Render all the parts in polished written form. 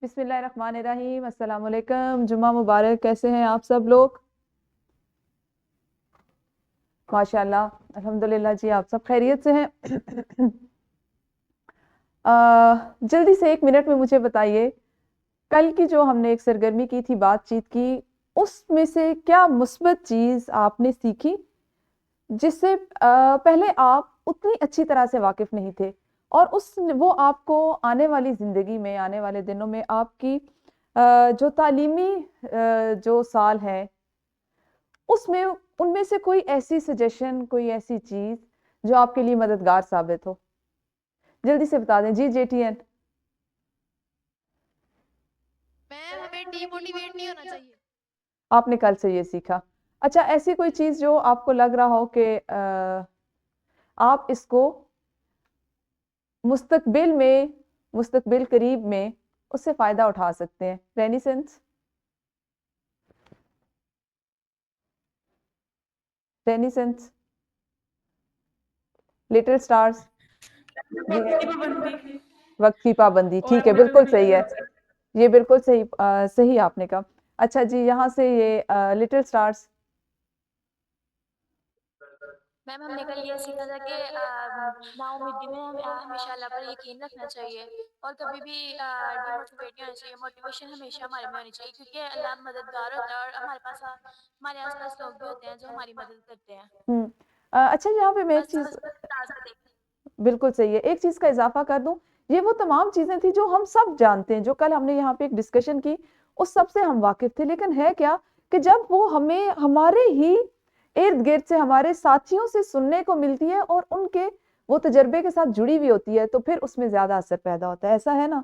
بسم اللہ الرحمن الرحیم. السلام علیکم. جمعہ مبارک. کیسے ہیں آپ سب لوگ؟ ماشاءاللہ الحمدللہ. جی آپ سب خیریت سے ہیں؟ جلدی سے 1 منٹ میں مجھے بتائیے، کل کی جو ہم نے ایک سرگرمی کی تھی، بات چیت کی، اس میں سے کیا مثبت چیز آپ نے سیکھی جس سے پہلے آپ اتنی اچھی طرح سے واقف نہیں تھے، اور وہ آپ کو آنے والی زندگی میں، آنے والے دنوں میں آپ کی جو تعلیمی جو سال ہے اس میں ان میں سے کوئی ایسی سجیشن، کوئی ایسی چیز جو آپ کے لیے مددگار ثابت ہو؟ جلدی سے بتا دیں. جی جے ٹی این. میم ہمیں ڈی موٹیویٹ نہیں ہونا چاہیے. آپ نے کل سے یہ سیکھا. اچھا، ایسی کوئی چیز جو آپ کو لگ رہا ہو کہ آپ اس کو مستقبل قریب میں اس سے فائدہ اٹھا سکتے ہیں؟ Renaissance little stars. وقت کی پابندی. ٹھیک ہے، بالکل صحیح ہے. یہ بالکل صحیح آپ نے کہا. اچھا جی، یہاں سے یہ لٹل سٹارز. میم ہم نے کل یہ سیکھا تھا کہ نا امیدی میں ہمیں ہمیشہ اللہ پر یقین رکھنا چاہیے اور کبھی بھی ڈی موٹیویٹ نہیں ہونا چاہیے. موٹیویشن ہمیشہ ہمارے میں ہونی چاہیے کیونکہ اللہ مددگار ہوتا ہے اور ہمارے آس پاس لوگ بھی ہوتے ہیں جو ہماری مدد کرتے ہیں. اچھا، یہاں پہ میں ایک بس چیز. مثبت تازہ دیکھیں. بالکل صحیح ہے. ایک چیز کا اضافہ کر دوں، یہ وہ تمام چیزیں تھیں جو ہم سب جانتے ہیں، جو کل ہم نے یہاں پہ ایک ڈسکشن کی، اس سب سے ہم واقف تھے. لیکن ہے کیا کہ جب وہ ہمیں ہمارے ہی ارد گرد سے، ہمارے ساتھیوں سے سننے کو ملتی ہے اور ان کے وہ تجربے کے ساتھ جڑی ہوئی ہوتی ہے، تو پھر اس میں زیادہ اثر پیدا ہوتا ہے. ایسا ہے نا؟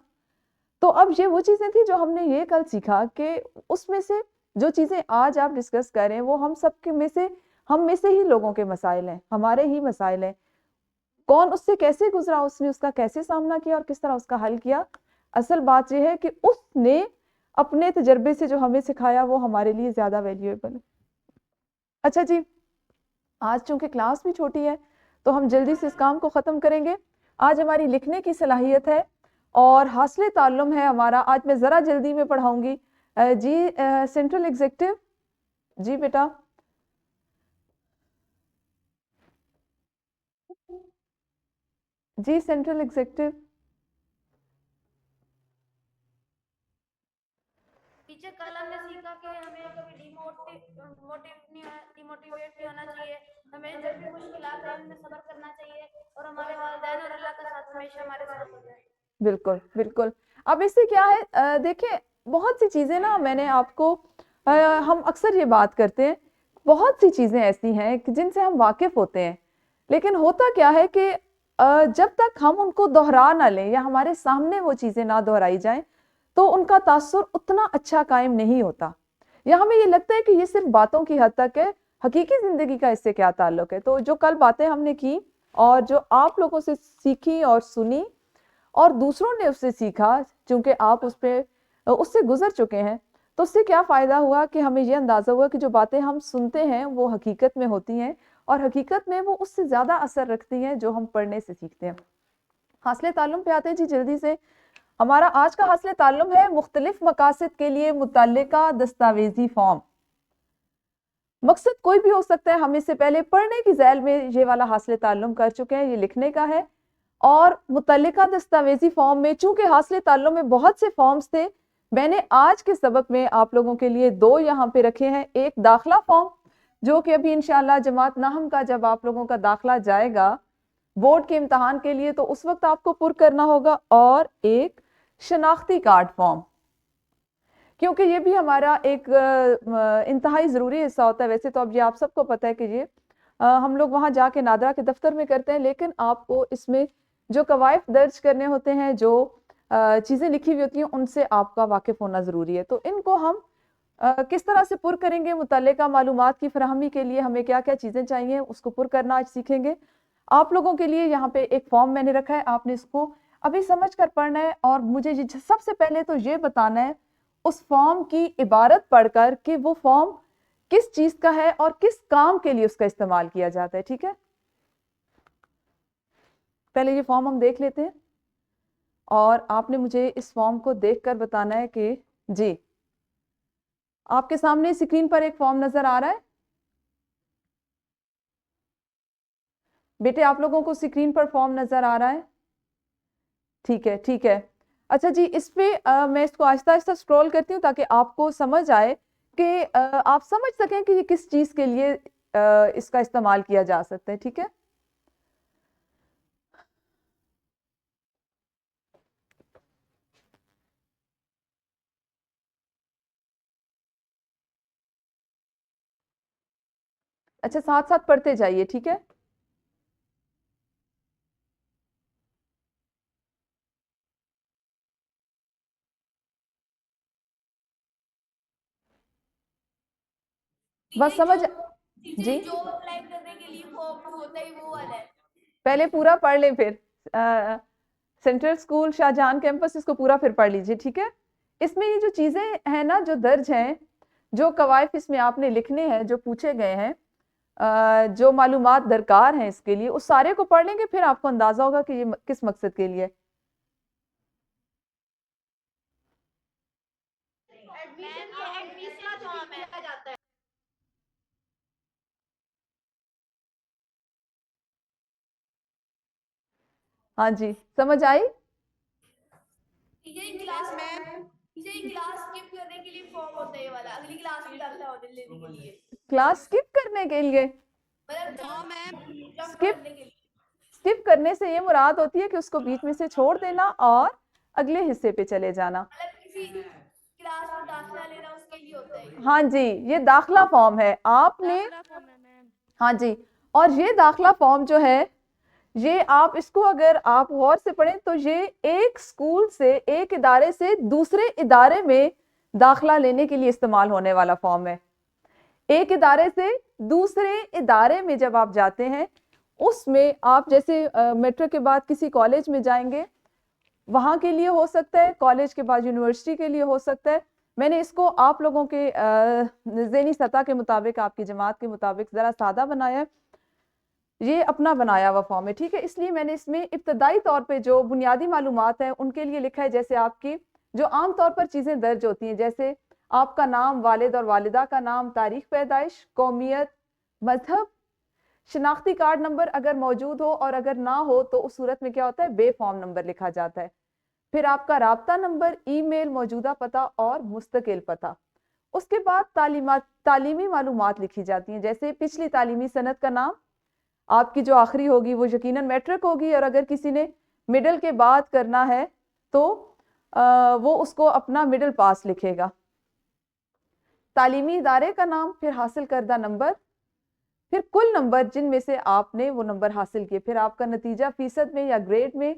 تو اب یہ وہ چیزیں تھیں جو ہم نے یہ کل سیکھا کہ اس میں سے جو چیزیں آج آپ ڈسکس کر رہے ہیں وہ ہم سب کے میں سے، ہم میں سے ہی لوگوں کے مسائل ہیں، ہمارے ہی مسائل ہیں. کون اس سے کیسے گزرا، اس نے اس کا کیسے سامنا کیا اور کس طرح اس کا حل کیا. اصل بات یہ ہے کہ اس نے اپنے تجربے سے جو ہمیں سکھایا وہ ہمارے لیے زیادہ ویلیویبل ہے. اچھا جی، آج چونکہ کلاس بھی چھوٹی ہے تو ہم جلدی سے اس کام کو ختم کریں گے. آج ہماری لکھنے کی صلاحیت ہے اور حاصل تعلم ہے ہمارا. آج میں ذرا جلدی میں پڑھاؤں گی. جی سینٹرل ایگزیکٹو. جی بیٹا. جی سینٹرل ایگزیکٹو. ٹیچر کل ہم نے سیکھا کہ ہمیں کبھی ڈی موٹیویٹ نہیں ہونا چاہیے. ہمیں جب بھی مشکلات آئے ان میں صبر کرنا چاہیے اور ہمارے والدین اور اللہ کا ساتھ ہمیشہ ہمارے ساتھ ہوتا ہے. بالکل بالکل. اب اس سے کیا ہے، دیکھیں بہت سی چیزیں نا، میں نے آپ کو ہم اکثر یہ بات کرتے ہیں، بہت سی چیزیں ایسی ہیں جن سے ہم واقف ہوتے ہیں، لیکن ہوتا کیا ہے کہ جب تک ہم ان کو دہرا نہ لیں یا ہمارے سامنے وہ چیزیں نہ دہرائی جائیں تو ان کا تاثر اتنا اچھا قائم نہیں ہوتا، یا ہمیں یہ لگتا ہے کہ یہ صرف باتوں کی حد تک ہے، حقیقی زندگی کا اس سے کیا تعلق ہے. تو جو کل باتیں ہم نے کی اور جو آپ لوگوں سے سیکھی اور سنی اور دوسروں نے اس سے سیکھا، چونکہ آپ اس سے گزر چکے ہیں، تو اس سے کیا فائدہ ہوا کہ ہمیں یہ اندازہ ہوا کہ جو باتیں ہم سنتے ہیں وہ حقیقت میں ہوتی ہیں اور حقیقت میں وہ اس سے زیادہ اثر رکھتی ہیں جو ہم پڑھنے سے سیکھتے ہیں. حاصل تعلم پہ آتے ہیں جی جلدی سے. ہمارا آج کا حاصل تعلم ہے مختلف مقاصد کے لیے متعلقہ دستاویزی فارم. مقصد کوئی بھی ہو سکتا ہے. ہم اس سے پہلے پڑھنے کی ذیل میں یہ والا حاصل تعلم کر چکے ہیں، یہ لکھنے کا ہے. اور متعلقہ دستاویزی فارم میں چونکہ حاصل تعلم میں بہت سے فارمز تھے، میں نے آج کے سبق میں آپ لوگوں کے لیے 2 یہاں پہ رکھے ہیں. ایک داخلہ فارم جو کہ ابھی انشاءاللہ جماعت نہم کا جب آپ لوگوں کا داخلہ جائے گا بورڈ کے امتحان کے لیے تو اس وقت آپ کو پر کرنا ہوگا، اور ایک شناختی کارڈ فارم، کیونکہ یہ بھی ہمارا ایک انتہائی ضروری حصہ ہوتا ہے. ویسے تو اب یہ آپ سب کو پتہ ہے کہ یہ ہم لوگ وہاں جا کے نادرا کے دفتر میں کرتے ہیں، لیکن آپ کو اس میں جو قوائف درج کرنے ہوتے ہیں، جو چیزیں لکھی ہوئی ہوتی ہیں، ان سے آپ کا واقف ہونا ضروری ہے. تو ان کو ہم کس طرح سے پر کریں گے، متعلقہ معلومات کی فراہمی کے لیے ہمیں کیا کیا چیزیں چاہیے، اس کو پر کرنا آج سیکھیں گے. آپ لوگوں کے لیے یہاں پہ ایک فارم میں نے رکھا ہے، آپ نے اس کو ابھی سمجھ کر پڑھنا ہے، اور مجھے سب سے پہلے تو یہ بتانا ہے اس فارم کی عبارت پڑھ کر کہ وہ فارم کس چیز کا ہے اور کس کام کے لیے اس کا استعمال کیا جاتا ہے. ٹھیک ہے، پہلے یہ فارم ہم دیکھ لیتے ہیں اور آپ نے مجھے اس فارم کو دیکھ کر بتانا ہے کہ جی آپ کے سامنے اسکرین پر ایک فارم نظر آ رہا ہے بیٹے، آپ لوگوں کو اسکرین پر فارم نظر آ رہا ہے؟ ٹھیک ہے ٹھیک ہے. اچھا جی، اس پہ میں اس کو آہستہ آہستہ اسکرول کرتی ہوں تاکہ آپ کو سمجھ آئے کہ آپ سمجھ سکیں کہ یہ کس چیز کے لیے اس کا استعمال کیا جا سکتا ہے. ٹھیک ہے، اچھا ساتھ ساتھ پڑھتے جائیے. ٹھیک ہے، بس سمجھ جی جاب اپلائی کرنے کے لیے فارم ہوتا ہے وہ والا ہے. پہلے پورا پڑھ لیں، پھر central school Shah Jahan campus اس کو پورا پھر پڑھ لیجئے. ٹھیک ہے، اس میں یہ جو چیزیں ہیں نا جو درج ہیں، جو قوائف اس میں آپ نے لکھنے ہیں، جو پوچھے گئے ہیں، جو معلومات درکار ہیں اس کے لیے، اس سارے کو پڑھ لیں گے پھر آپ کو اندازہ ہوگا کہ یہ کس مقصد کے لیے. ہاں جی، سمجھ آئی؟ یہ کلاس اسکپ کرنے کے لیے فارم ہوتا ہے یہ والا، اگلی کلاس میں داخلہ ہونے لینے کے لیے. کلاس اسکپ کرنے کے لیے؟ اسکپ کرنے کے لیے اسکپ کرنے سے یہ مراد ہوتی ہے کہ اس کو بیچ میں سے چھوڑ دینا اور اگلے حصے پہ چلے جانا. کسی کلاس میں داخلہ لینا اس کے لیے ہوتا ہے. ہاں جی، یہ داخلہ فارم ہے. آپ نے ہاں جی، اور یہ داخلہ فارم جو ہے، یہ آپ اس کو اگر آپ غور سے پڑھیں تو یہ ایک اسکول سے، ایک ادارے سے دوسرے ادارے میں داخلہ لینے کے لیے استعمال ہونے والا فارم ہے. ایک ادارے سے دوسرے ادارے میں جب آپ جاتے ہیں، اس میں آپ جیسے میٹرک کے بعد کسی کالج میں جائیں گے، وہاں کے لیے ہو سکتا ہے، کالج کے بعد یونیورسٹی کے لیے ہو سکتا ہے. میں نے اس کو آپ لوگوں کے ذہنی سطح کے مطابق، آپ کی جماعت کے مطابق ذرا سادہ بنایا ہے. یہ اپنا بنایا ہوا فارم ہے. ٹھیک ہے، اس لیے میں نے اس میں ابتدائی طور پہ جو بنیادی معلومات ہیں ان کے لیے لکھا ہے، جیسے آپ کی جو عام طور پر چیزیں درج ہوتی ہیں، جیسے آپ کا نام، والد اور والدہ کا نام، تاریخ پیدائش، قومیت، مذہب، شناختی کارڈ نمبر اگر موجود ہو، اور اگر نہ ہو تو اس صورت میں کیا ہوتا ہے، بے فارم نمبر لکھا جاتا ہے. پھر آپ کا رابطہ نمبر، ای میل، موجودہ پتہ اور مستقل پتہ. اس کے بعد تعلیمی معلومات لکھی جاتی ہیں، جیسے پچھلی تعلیمی سند کا نام، آپ کی جو آخری ہوگی وہ یقیناً میٹرک ہوگی، اور اگر کسی نے مڈل کے بعد کرنا ہے تو وہ اس کو اپنا مڈل پاس لکھے گا. تعلیمی ادارے کا نام، پھر حاصل کردہ نمبر، پھر کل نمبر جن میں سے آپ نے وہ نمبر حاصل کیے، پھر آپ کا نتیجہ فیصد میں یا گریڈ میں،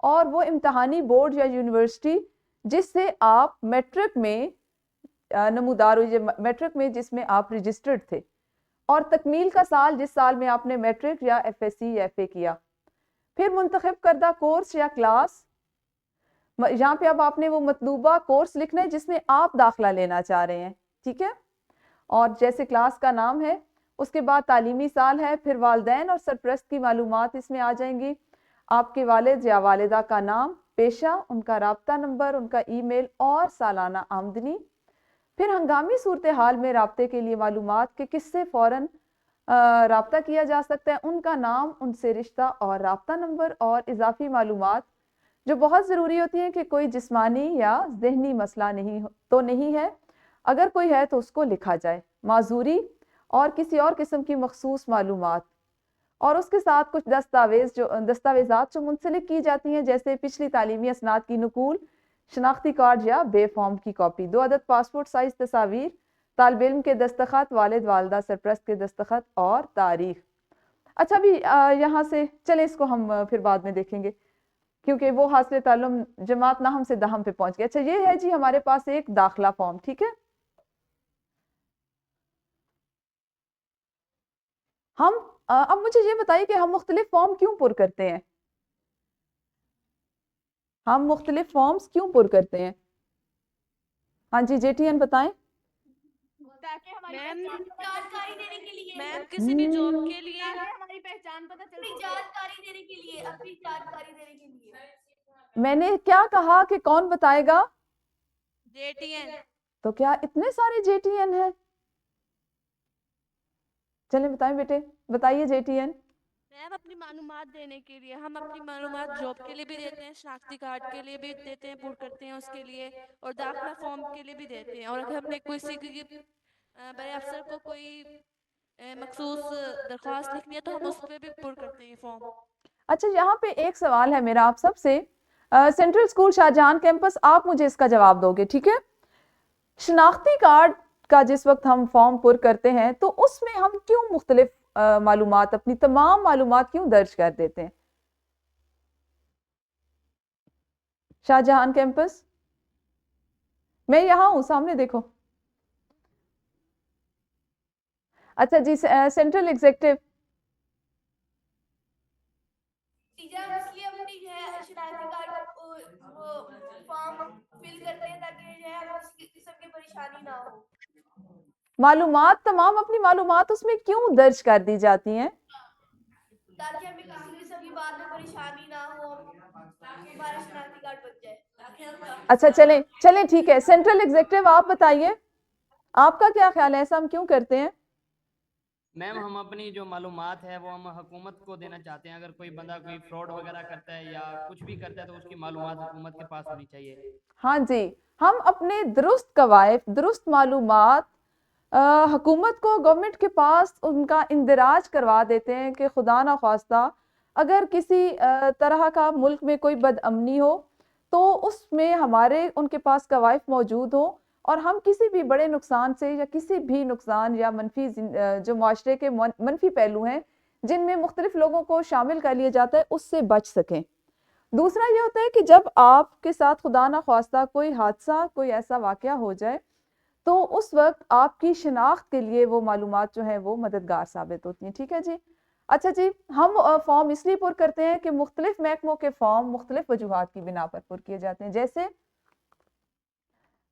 اور وہ امتحانی بورڈ یا یونیورسٹی جس سے آپ میٹرک میں نمودار ہوئی، میٹرک میں جس میں آپ رجسٹرڈ تھے، اور تکمیل کا سال جس سال میں آپ نے میٹرک یا ایف ایس سی یا ایف اے کیا. پھر منتخب کردہ کورس یا کلاس، یہاں پہ اب آپ نے وہ مطلوبہ کورس لکھنا ہے جس میں آپ داخلہ لینا چاہ رہے ہیں. ٹھیک ہے، اور جیسے کلاس کا نام ہے، اس کے بعد تعلیمی سال ہے، پھر والدین اور سرپرست کی معلومات اس میں آ جائیں گی، آپ کے والد یا والدہ کا نام، پیشہ، ان کا رابطہ نمبر، ان کا ای میل اور سالانہ آمدنی. پھر ہنگامی صورتحال میں رابطے کے لیے معلومات کہ کس سے فوراً رابطہ کیا جا سکتا ہے، ان کا نام، ان سے رشتہ اور رابطہ نمبر، اور اضافی معلومات جو بہت ضروری ہوتی ہیں کہ کوئی جسمانی یا ذہنی مسئلہ نہیں ہے، اگر کوئی ہے تو اس کو لکھا جائے، معذوری اور کسی اور قسم کی مخصوص معلومات، اور اس کے ساتھ کچھ دستاویزات جو منسلک کی جاتی ہیں، جیسے پچھلی تعلیمی اسناد کی نقول، شناختی کارڈ یا بے فارم کی کاپی، 2 عدد پاسپورٹ سائز تصاویر، طالب علم کے دستخط، والد والدہ سرپرست کے دستخط اور تاریخ. اچھا بھی یہاں سے چلے، اس کو ہم پھر بعد میں دیکھیں گے کیونکہ وہ حاصل تعلم جماعت نہم سے دہم پہ پہنچ گیا. اچھا، یہ ہے جی ہمارے پاس ایک داخلہ فارم. ٹھیک ہے، ہم اب مجھے یہ بتائیے کہ ہم مختلف فارم کیوں پر کرتے ہیں؟ ہم مختلف فارمز کیوں پر کرتے ہیں؟ ہاں جی، جے ٹی این بتائیں. تاکہ ہماری جانکاری دینے کے لیے، میم کسی بھی جاب کے لیے، تاکہ ہماری پہچان پتہ چل، اپنی جانکاری دینے کے لیے، اپنی جانکاری دینے کے لیے. میں نے کیا کہا کہ کون بتائے گا؟ JTN. تو کیا اتنے سارے JTN ہیں؟ چلیں بتائیں بیٹے، بتائیے JTN. میم اپنی معلومات دینے کے لیے، ہم اپنی معلومات جاب کے لیے بھی دیتے ہیں، شناختی کارڈ کے لیے بھی دیتے ہیں، پور کرتے ہیں اس کے لیے، اور داخلہ فارم کے لیے بھی دیتے ہیں، اور اگر ہم نے کوئی سی بڑے افسر کو کوئی مخصوص درخواست لکھنی ہے تو ہم اس پہ بھی پر کرتے ہیں فارم. اچھا یہاں پہ ایک سوال ہے میرا آپ سب سے، سینٹرل اسکول شاہجہان کیمپس، آپ مجھے اس کا جواب دو گے، ٹھیک ہے؟ شناختی کارڈ کا جس وقت ہم فارم پر کرتے ہیں تو اس میں ہم کیوں مختلف معلومات، اپنی تمام معلومات کیوں درج کر دیتے ہیں؟ شاہجہان کیمپس، میں یہاں ہوں، سامنے دیکھو. اچھا جی، سینٹرل ایگزیکٹو. ٹیچر ہم اس لیے اپنی جو ہے شناختی کارڈ وہ فارم فل کرتے ہیں تاکہ جو ہے ہمیں کسی قسم کی پریشانی نہ ہو. معلومات، تمام اپنی معلومات اس میں کیوں درج کر دی جاتی ہیں؟ تاکہ ہمیں کسی قسم کی بات میں پریشانی نہ ہو، ہمارا شناختی کارڈ بن جائے. اچھا چلیں ٹھیک ہے، سینٹرل ایگزیکٹو آپ بتائیے، آپ کا کیا خیال ہے، ایسا ہم کیوں کرتے ہیں؟ میم ہم اپنی جو معلومات ہے وہ ہم حکومت کو دینا چاہتے ہیں. اگر کوئی بندہ کوئی فراڈ وغیرہ کرتا ہے یا کچھ بھی کرتا ہے تو اس کی معلومات حکومت کے پاس ہونی چاہیے. ہاں جی، ہم اپنے درست قوائف، درست معلومات حکومت کو، گورنمنٹ کے پاس ان کا اندراج کروا دیتے ہیں کہ خدا نہ خواستہ اگر کسی طرح کا ملک میں کوئی بد امنی ہو تو اس میں ہمارے ان کے پاس قوائف موجود ہوں، اور ہم کسی بھی بڑے نقصان سے یا کسی بھی نقصان یا منفی جو معاشرے کے منفی پہلو ہیں جن میں مختلف لوگوں کو شامل کر لیا جاتا ہے اس سے بچ سکیں. دوسرا یہ ہوتا ہے کہ جب آپ کے ساتھ خدا نہ خواستہ کوئی حادثہ، کوئی ایسا واقعہ ہو جائے تو اس وقت آپ کی شناخت کے لیے وہ معلومات جو ہیں وہ مددگار ثابت ہوتی ہیں. ٹھیک ہے جی. اچھا جی، ہم فارم اس لیے پر کرتے ہیں کہ مختلف محکموں کے فارم مختلف وجوہات کی بنا پر کیے جاتے ہیں. جیسے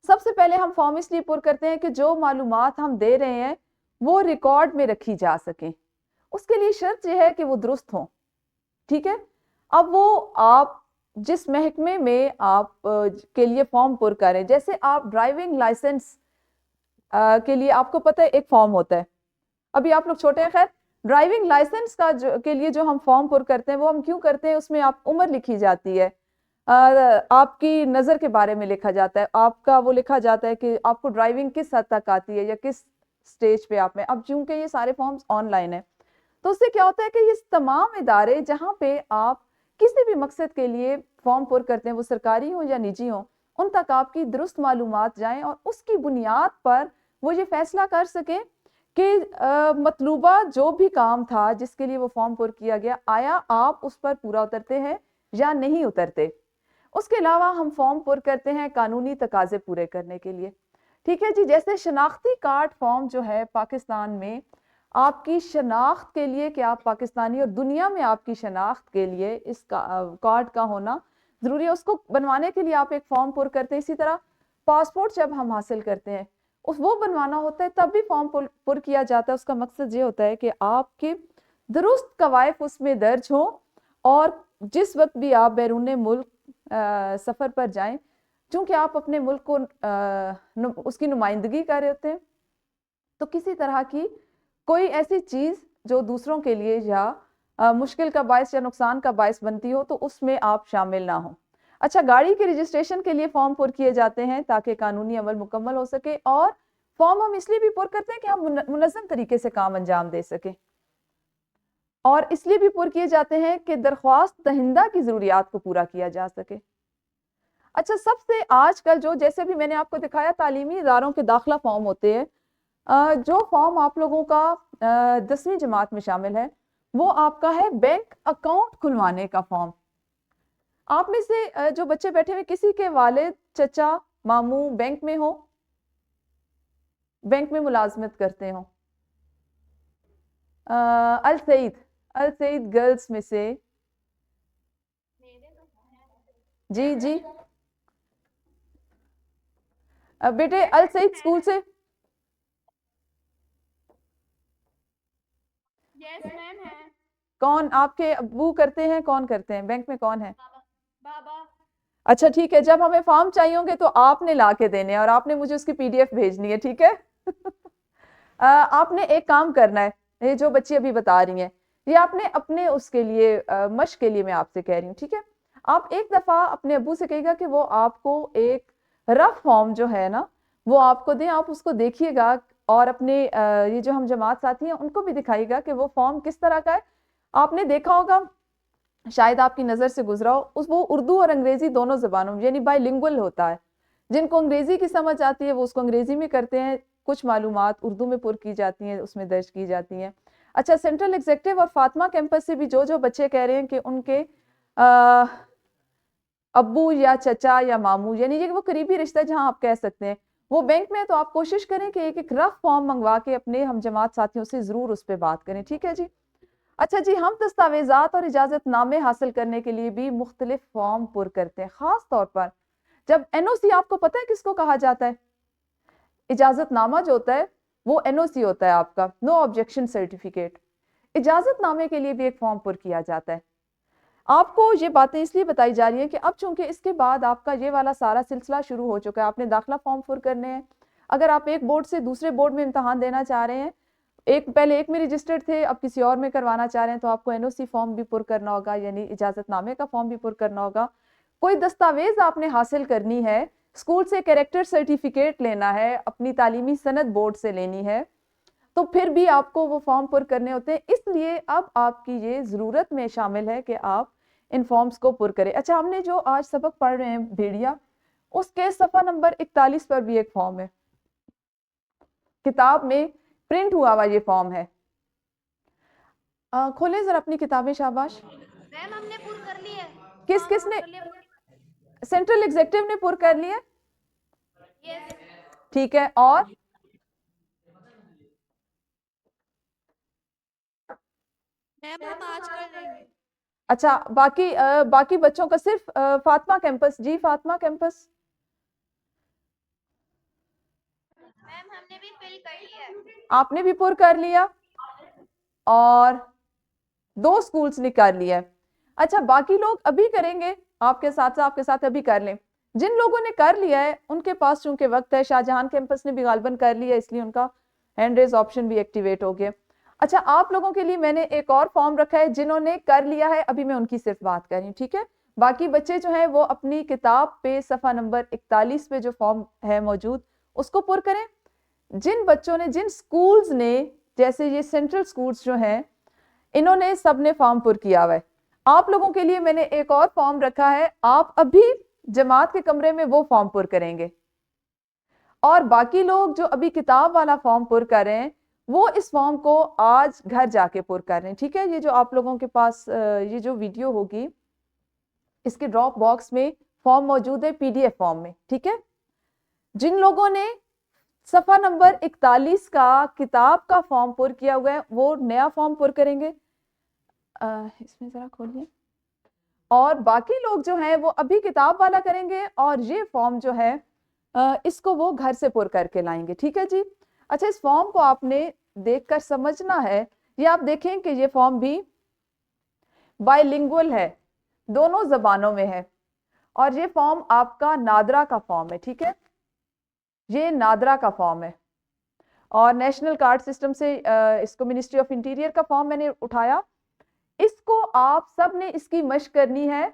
سب سے پہلے ہم فارم اس لیے پر کرتے ہیں کہ جو معلومات ہم دے رہے ہیں وہ ریکارڈ میں رکھی جا سکیں. اس کے لیے شرط یہ ہے کہ وہ درست ہوں. ٹھیک ہے. اب وہ آپ جس محکمے میں آپ کے لیے فارم پر کریں، جیسے آپ ڈرائیونگ لائسنس کے لیے آپ کو پتہ ہے ایک فارم ہوتا ہے، ابھی آپ لوگ چھوٹے ہیں، خیر ڈرائیونگ لائسنس کا کے لیے جو ہم فارم پر کرتے ہیں وہ ہم کیوں کرتے ہیں؟ اس میں آپ عمر لکھی جاتی ہے، آپ کی نظر کے بارے میں لکھا جاتا ہے، آپ کا وہ لکھا جاتا ہے کہ آپ کو ڈرائیونگ کس حد تک آتی ہے یا کس سٹیج پہ آپ میں. اب چونکہ یہ سارے فارمز آن لائن ہیں تو اس سے کیا ہوتا ہے کہ یہ تمام ادارے جہاں پہ آپ کسی بھی مقصد کے لیے فارم پر کرتے ہیں، وہ سرکاری ہوں یا نجی ہوں، ان تک آپ کی درست معلومات جائیں اور اس کی بنیاد پر وہ یہ فیصلہ کر سکیں کہ مطلوبہ جو بھی کام تھا جس کے لیے وہ فارم پر کیا گیا، آیا آپ اس پر پورا اترتے ہیں یا نہیں اترتے. اس کے علاوہ ہم فارم پر کرتے ہیں قانونی تقاضے پورے کرنے کے لیے. ٹھیک ہے جی. جیسے شناختی کارڈ فارم جو ہے پاکستان میں آپ کی شناخت کے لیے کہ آپ پاکستانی، اور دنیا میں آپ کی شناخت کے لیے اس کارڈ کا ہونا ضروری ہے، اس کو بنوانے کے لیے آپ ایک فارم پر کرتے ہیں. اسی طرح پاسپورٹ جب ہم حاصل کرتے ہیں وہ بنوانا ہوتا ہے تب بھی فارم پر کیا جاتا ہے. اس کا مقصد یہ ہوتا ہے کہ آپ کے درست قوائف اس میں درج ہوں، اور جس وقت بھی آپ بیرون ملک سفر پر جائیں، چونکہ آپ اپنے ملک کو اس کی نمائندگی کر رہے ہوتے ہیں، تو کسی طرح کی کوئی ایسی چیز جو دوسروں کے لیے یا مشکل کا باعث یا نقصان کا باعث بنتی ہو تو اس میں آپ شامل نہ ہوں. اچھا، گاڑی کے رجسٹریشن کے لیے فارم پر کیے جاتے ہیں تاکہ قانونی عمل مکمل ہو سکے، اور فارم ہم اس لیے بھی پر کرتے ہیں کہ ہم منظم طریقے سے کام انجام دے سکیں، اور اس لیے بھی پر کیے جاتے ہیں کہ درخواست دہندہ کی ضروریات کو پورا کیا جا سکے. اچھا، سب سے آج کل جو جیسے بھی میں نے آپ کو دکھایا تعلیمی اداروں کے داخلہ فارم ہوتے ہیں، جو فارم آپ لوگوں کا 10ویں جماعت میں شامل ہے وہ آپ کا ہے بینک اکاؤنٹ کھلوانے کا فارم. آپ میں سے جو بچے بیٹھے ہوئے کسی کے والد، چچا، ماموں بینک میں ہو، بینک میں ملازمت کرتے ہوں؟ السعید گرلز میں سے جی جی بیٹے السعید اسکول سے یس میم ہے. کون آپ کے ابو کرتے ہیں؟ کون کرتے ہیں بینک میں؟ کون ہے؟ بابا. اچھا ٹھیک ہے, جب ہمیں فارم چاہیے ہوں گے تو آپ نے لا کے دینے ہیں اور آپ نے مجھے اس کی PDF بھیجنی ہے, ٹھیک ہے. آپ نے ایک کام کرنا ہے, یہ جو بچی ابھی بتا رہی ہیں یہ آپ نے اپنے اس کے لیے مشق کے لیے میں آپ سے کہہ رہی ہوں, ٹھیک ہے. آپ ایک دفعہ اپنے ابو سے کہیے گا کہ وہ آپ کو ایک رف فارم جو ہے نا وہ آپ کو دیں, آپ اس کو دیکھیے گا اور اپنے یہ جو ہم جماعت ساتھی ہیں ان کو بھی دکھائیے گا کہ وہ فارم کس طرح کا ہے. آپ نے دیکھا ہوگا, شاید آپ کی نظر سے گزرا ہو, وہ اردو اور انگریزی دونوں زبانوں میں یعنی بائی لنگول ہوتا ہے. جن کو انگریزی کی سمجھ آتی ہے وہ اس کو انگریزی میں کرتے ہیں, کچھ معلومات اردو میں پر کی جاتی ہیں, اس میں درج کی جاتی ہیں. اچھا, سینٹرل ایگزیکٹو اور فاطمہ کیمپس سے بھی جو بچے کہہ رہے ہیں کہ ان کے ابو یا چچا یا ماموں یعنی یہ وہ قریبی رشتہ جہاں آپ کہہ سکتے ہیں وہ بینک میں, تو آپ کوشش کریں کہ ایک رف فارم منگوا کے اپنے ہم جماعت ساتھیوں سے ضرور اس پہ بات کریں, ٹھیک ہے جی. اچھا جی, ہم دستاویزات اور اجازت نامے حاصل کرنے کے لیے بھی مختلف فارم پر کرتے ہیں, خاص طور پر جب NOC, آپ کو پتہ ہے کس کو کہا جاتا ہے؟ اجازت نامہ جو ہوتا ہے وہ NOC ہوتا ہے آپ کا, نو آبجیکشن سرٹیفکیٹ. اجازت نامے کے لیے بھی ایک فارم پر کیا جاتا ہے. آپ کو یہ باتیں اس لیے بتائی جا رہی ہیں کہ اب چونکہ اس کے بعد آپ کا یہ والا سارا سلسلہ شروع ہو چکا ہے, آپ نے داخلہ فارم پر کرنے ہیں. اگر آپ ایک بورڈ سے دوسرے بورڈ میں امتحان دینا چاہ رہے ہیں, پہلے ایک میں رجسٹرڈ تھے اب کسی اور میں کروانا چاہ رہے ہیں, تو آپ کو NOC فارم بھی پر کرنا ہوگا, یعنی اجازت نامے کا فارم بھی پر کرنا ہوگا. کوئی دستاویز آپ نے حاصل کرنی ہے, اسکول سے کیریکٹر سرٹیفکیٹ لینا ہے, اپنی تعلیمی سند بورڈ سے لینی ہے, تو پھر بھی آپ کو وہ فارم پر کرنے ہوتے ہیں. اس لیے اب آپ کی یہ ضرورت میں شامل ہے کہ آپ ان فارمز کو پر کریں. اچھا, ہم نے جو آج سبق پڑھ رہے ہیں بھیڑیا, اس کے صفحہ نمبر 41 پر بھی ایک فارم ہے, کتاب میں پرنٹ ہوا ہوا یہ فارم ہے. کھولیں ذرا اپنی کتابیں, شاباش. میم ہم نے پور کر لی ہے. کس نے؟ سینٹرل ایگزیکٹو نے پر کر لی ہے, یس. ٹھیک ہے. اور میم ہم آج کر لیں گے. اچھا, باقی بچوں کا صرف فاطمہ کیمپس. جی فاطمہ کیمپس, میم ہم نے بھی فل کر لیا ہے. آپ نے بھی پر کر لیا اور 2 سکولز نے کر لیا ہے. اچھا, باقی لوگ ابھی کریں گے آپ کے ساتھ ابھی کر لیں. جن لوگوں نے کر لیا ہے ان کے پاس چونکہ وقت ہے, شاہ جہان کیمپس نے بھی غالباً کر لیا اس لیے ان کا ہینڈ ریز آپشن بھی ایکٹیویٹ ہو گیا. اچھا, آپ لوگوں کے لیے میں نے ایک اور فارم رکھا ہے, جنہوں نے کر لیا ہے ابھی میں ان کی صرف بات کر رہی ہوں, ٹھیک ہے. باقی بچے جو ہیں وہ اپنی کتاب پہ صفحہ نمبر 41 پہ جو فارم ہے موجود اس کو پر کریں. جن بچوں نے, جن سکولز نے, جیسے یہ سینٹرل سکولز جو ہیں انہوں نے سب نے فارم پر کیا ہوا ہے. آپ لوگوں کے لیے میں نے ایک اور فارم رکھا ہے, آپ ابھی جماعت کے کمرے میں وہ فارم پر کریں گے, اور باقی لوگ جو ابھی کتاب والا فارم پر کر رہے ہیں وہ اس فارم کو آج گھر جا کے پر کر رہے ہیں, ٹھیک ہے. یہ جو آپ لوگوں کے پاس یہ جو ویڈیو ہوگی اس کے ڈراپ باکس میں فارم موجود ہے PDF فارم میں, ٹھیک ہے. جن لوگوں نے صفحہ نمبر 41 کا کتاب کا فارم پر کیا ہوا ہے وہ نیا فارم پر کریں گے, اس میں ذرا کھولیے. اور باقی لوگ جو ہیں وہ ابھی کتاب والا کریں گے اور یہ فارم جو ہے اس کو وہ گھر سے پر کر کے لائیں گے, ٹھیک ہے جی. اچھا, اس فارم کو آپ نے دیکھ کر سمجھنا ہے. یہ آپ دیکھیں کہ یہ فارم بھی بائی لنگول ہے, دونوں زبانوں میں ہے, اور یہ فارم آپ کا نادرا کا فارم ہے, ٹھیک ہے. یہ نادرا کا فارم ہے اور نیشنل کارڈ سسٹم سے اس کو منسٹری آف انٹیریئر کا فارم میں نے اٹھایا. اس کو آپ سب نے اس کی مشق کرنی ہے.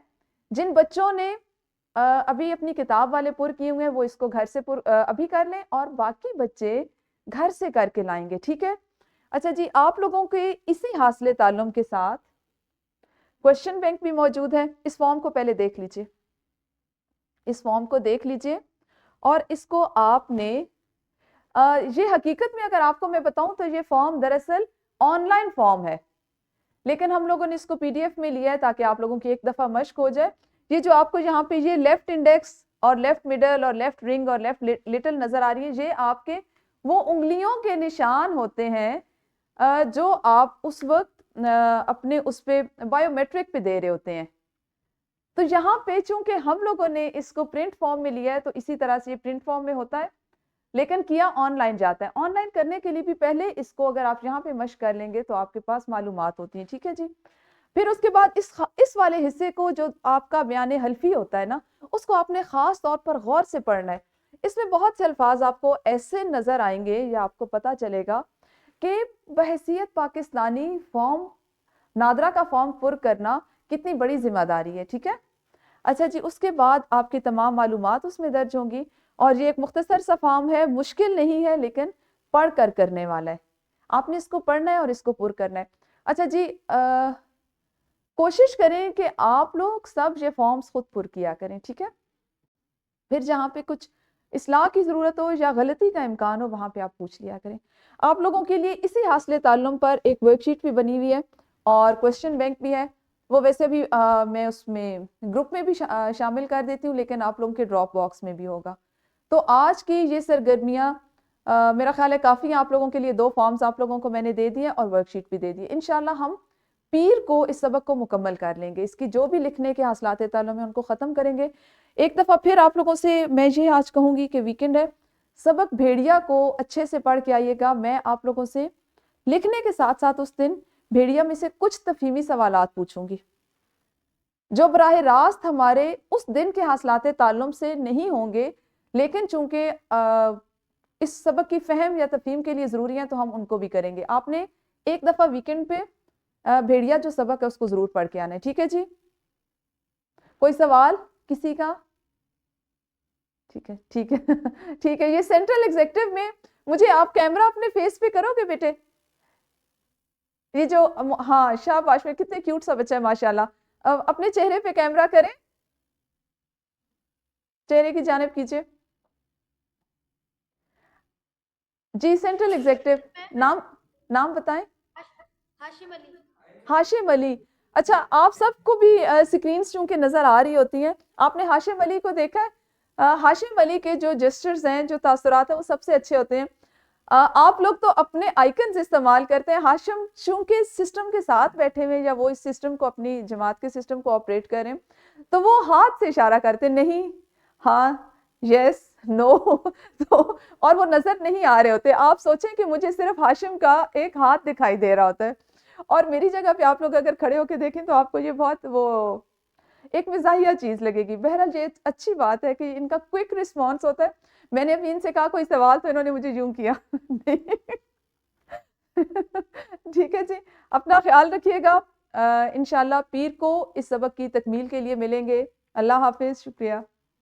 جن بچوں نے ابھی اپنی کتاب والے پر کیے ہوئے ہیں وہ اس کو گھر سے ابھی کر لیں, اور باقی بچے گھر سے کر کے لائیں گے, ٹھیک ہے. اچھا جی, آپ لوگوں کے اسی حاصل تعلم کے ساتھ کوشچن بینک بھی موجود ہے. اس فارم کو پہلے دیکھ لیجئے, اس فارم کو دیکھ لیجئے, اور اس کو آپ نے یہ حقیقت میں اگر آپ کو میں بتاؤں تو یہ فارم دراصل آن لائن فارم ہے, لیکن ہم لوگوں نے اس کو PDF میں لیا ہے تاکہ آپ لوگوں کی ایک دفعہ مشق ہو جائے. یہ جو آپ کو یہاں پہ یہ لیفٹ انڈیکس اور لیفٹ مڈل اور لیفٹ رنگ اور لیفٹ لٹل نظر آ رہی ہے, یہ آپ کے وہ انگلیوں کے نشان ہوتے ہیں جو آپ اس وقت اپنے اس پہ بائیو میٹرک پہ دے رہے ہوتے ہیں. تو یہاں پہ چونکہ ہم لوگوں نے اس کو پرنٹ فارم میں لیا ہے تو اسی طرح سے یہ پرنٹ فارم میں ہوتا ہے, لیکن کیا آن لائن جاتا ہے. آن لائن کرنے کے لیے بھی پہلے اس کو اگر آپ یہاں پہ مشق کر لیں گے تو آپ کے پاس معلومات ہوتی ہیں, ٹھیک ہے جی. پھر اس کے بعد اس والے حصے کو جو آپ کا بیان حلفی ہوتا ہے نا، اس کو آپ نے خاص طور پر غور سے پڑھنا ہے. اس میں بہت سے الفاظ آپ کو ایسے نظر آئیں گے یا آپ کو پتہ چلے گا کہ بحیثیت پاکستانی فارم نادرا کا فارم پر کرنا کتنی بڑی ذمہ داری ہے. ٹھیک ہے. اچھا جی، اس کے بعد آپ کی تمام معلومات اس میں درج ہوں گی، اور یہ ایک مختصر سا فارم ہے، مشکل نہیں ہے لیکن پڑھ کر کرنے والا ہے. آپ نے اس کو پڑھنا ہے اور اس کو پر کرنا ہے. اچھا جی، کوشش کریں کہ آپ لوگ سب یہ فارمز خود پر کیا کریں. ٹھیک ہے. پھر جہاں پہ کچھ اصلاح کی ضرورت ہو یا غلطی کا امکان ہو وہاں پہ آپ پوچھ لیا کریں. آپ لوگوں کے لیے اسی حاصل تعلم پر ایک ورک شیٹ بھی بنی ہوئی ہے اور کوسچن بینک بھی ہے. وہ ویسے بھی میں اس میں گروپ میں بھی شامل کر دیتی ہوں، لیکن آپ لوگوں کے ڈراپ باکس میں بھی ہوگا. تو آج کی یہ سرگرمیاں میرا خیال ہے کافی ہیں آپ لوگوں کے لیے. 2 فارمز آپ لوگوں کو میں نے دے دیے اور ورک شیٹ بھی دے دی. انشاءاللہ ہم پیر کو اس سبق کو مکمل کر لیں گے. اس کی جو بھی لکھنے کے حاصلات تعلم ہیں ان کو ختم کریں گے. ایک دفعہ پھر آپ لوگوں سے میں یہ آج کہوں گی کہ ویکنڈ ہے، سبق بھیڑیا کو اچھے سے پڑھ کے آئیے گا. میں آپ لوگوں سے لکھنے کے ساتھ ساتھ اس دن بھیڑیا میں سے کچھ تفہیمی سوالات پوچھوں گی جو براہ راست ہمارے اس دن کے حاصلات تعلم سے نہیں ہوں گے، لیکن چونکہ اس سبق کی فہم یا تفہیم کے لیے ضروری ہیں تو ہم ان کو بھی کریں گے. آپ نے ایک دفعہ ویکنڈ پہ بھیڑیا جو سبق ہے اس کو ضرور پڑھ کے آنا ہے. ٹھیک ہے جی. کوئی سوال کسی کا؟ ٹھیک ہے ٹھیک ہے ٹھیک ہے. یہ سینٹرل ایگزیکٹو میں مجھے آپ کیمرہ اپنے فیس پہ کرو گے بیٹے؟ یہ جو ہاں شاباش، میں کتنے کیوٹ سا بچہ ہے ماشاءاللہ. اپنے چہرے پہ کیمرہ کریں، چہرے کی جانب کیجئے. جی سینٹرل ایگزیکٹو، نام بتائیں. ہاشم علی. ہاشم علی. اچھا، آپ سب کو بھی سکرینز چونکہ نظر آ رہی ہوتی ہیں، آپ نے ہاشم علی کو دیکھا ہے؟ ہاشم علی کے جو جسچرز ہیں، جو تاثرات ہیں، وہ سب سے اچھے ہوتے ہیں. آپ لوگ تو اپنے آئیکنز استعمال کرتے ہیں. ہاشم چونکہ سسٹم کے ساتھ بیٹھے ہوئے یا وہ اس سسٹم کو، اپنی جماعت کے سسٹم کو آپریٹ کریں، تو وہ ہاتھ سے اشارہ کرتے، نہیں، ہاں، یس، نو تو اور وہ نظر نہیں آ رہے ہوتے. آپ سوچیں کہ مجھے صرف ہاشم کا ایک ہاتھ دکھائی دے رہا ہوتا ہے، اور میری جگہ پہ آپ لوگ اگر کھڑے ہو کے دیکھیں تو آپ کو یہ بہت وہ ایک مزاحیہ چیز لگے گی. بہرحال یہ اچھی بات ہے کہ ان کا کوئک رسپانس ہوتا ہے. میں نے ابھی ان سے کہا کوئی سوال تو انہوں نے مجھے یوں کیا. ٹھیک ہے جی، اپنا خیال رکھیے گا. انشاءاللہ پیر کو اس سبق کی تکمیل کے لیے ملیں گے. اللہ حافظ. شکریہ.